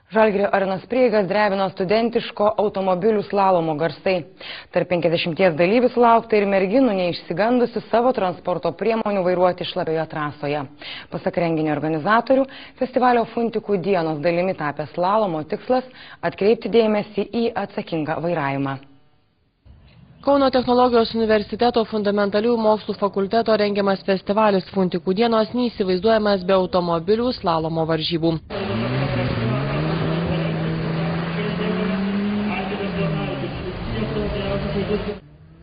Žalgirio arenos prieigas drebino studentiško automobilių slalomo garsai. Tarp 50 dalyvių sulaukta ir merginų neišsigandusių savo transporto priemonių vairuoti šlapioje trasoje. Pasak renginio organizatorių, festivalio Funtikų dienos dalimi tapęs slalomo tikslas atkreipti dėmesį į atsakingą vairavimą. Kauno technologijos universiteto fundamentalių mokslų fakulteto rengiamas festivalis Funtikų dienos neįsivaizduojamas be automobilių slalomo varžybų.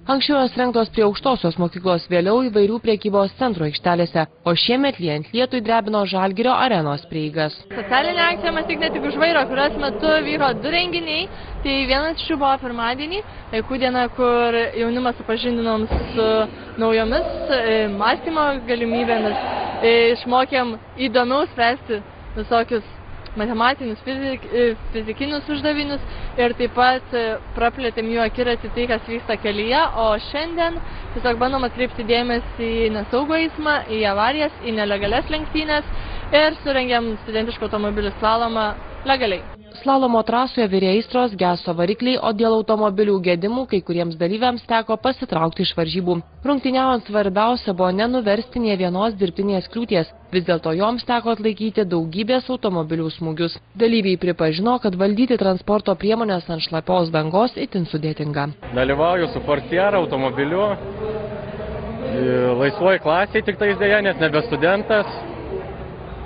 Anksčiau jos rengtos prie aukštosios mokyklos, vėliau įvairių prekybos centrų aikštelėse, o šiemet lyjant lietui drebino Žalgirio arenos prieigas. Socialinė akcija Mąstyk ne tik už vairo, kurios metu vyko 2 renginiai, tai vienas iš jų buvo pirmadienį, vaikų diena, kur jaunimą supažindinom su naujomis mąstymo galimybėmis, išmokėm įdomiau spręsti visokius matematinius, fizikinius uždavinius ir taip pat praplėtėm jų akiratį tai, kas vyksta kelyje, o šiandien tiesiog bandom atkreipti dėmesį į nesaugų eismą, į avarijas, į nelegalias lenktynes ir surengėm studentišką automobilių slalomą legaliai. Slalomo trasoje virė aistros, geso varikliai, o dėl automobilių gedimų kai kuriems dalyviams teko pasitraukti iš varžybų. Rungtyniaujant svarbiausia buvo nenuversti nė vienos dirbtinės kliūties, vis dėlto joms teko atlaikyti daugybės automobilių smūgius. Dalyviai pripažino, kad valdyti transporto priemonės ant šlapios dangos itin sudėtinga. Dalyvauju su Ford Sierra automobiliu, laisvoji klasė tik tais dėja, nes nebe studentas.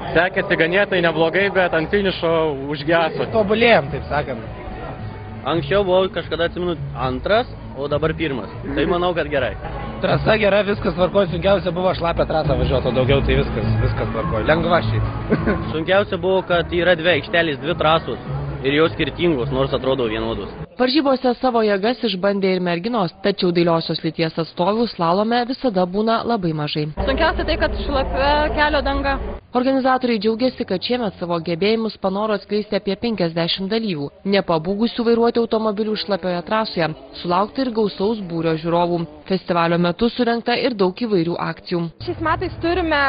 Sekėsi ganėtai neblogai, bet ant finišo užgeso. Tobulėjom, taip sakant. Anksčiau buvau kažkada, atsimenu, 2, o dabar 1. Tai manau, kad gerai. Trasa gera, viskas tvarkoja, sunkiausia buvo šlapę trasą važiuoti, o daugiau tai viskas tvarkoja. Lengva šiaip. Sunkiausia buvo, kad yra 2 aikštelės, 2 trasos ir jos skirtingos, nors atrodo vienodus. Varžybose savo jėgas išbandė ir merginos, tačiau dailiosios lyties atstovių slalome visada būna labai mažai. Sunkiausia tai, kad šlapia kelio danga. Organizatoriai džiaugiasi, kad šiemet savo gebėjimus panoro atskleisti apie 50 dalyvių, nepabūgusių vairuoti automobilių šlapioje trasoje, sulaukti ir gausaus būrio žiūrovų. Festivalio metu surengta ir daug įvairių akcijų. Šiais metais turime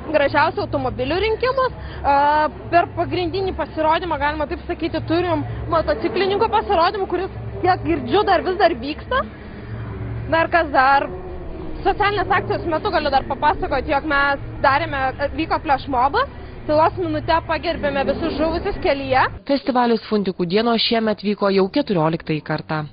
gražiausių automobilių rinkimus. Per pagrindinį pasirodymą, galima taip sakyti, turim motociklininko pasirodymą, kuris, kiek girdžiu, vis dar vyksta. Dar kas dar? Socialinės akcijos metu galiu dar papasakoti, jog mes vyko flashmobas, tylos minute pagerbėme visus žuvusius kelyje. Festivalis Funtikų dienos šiemet vyko jau 14 kartą.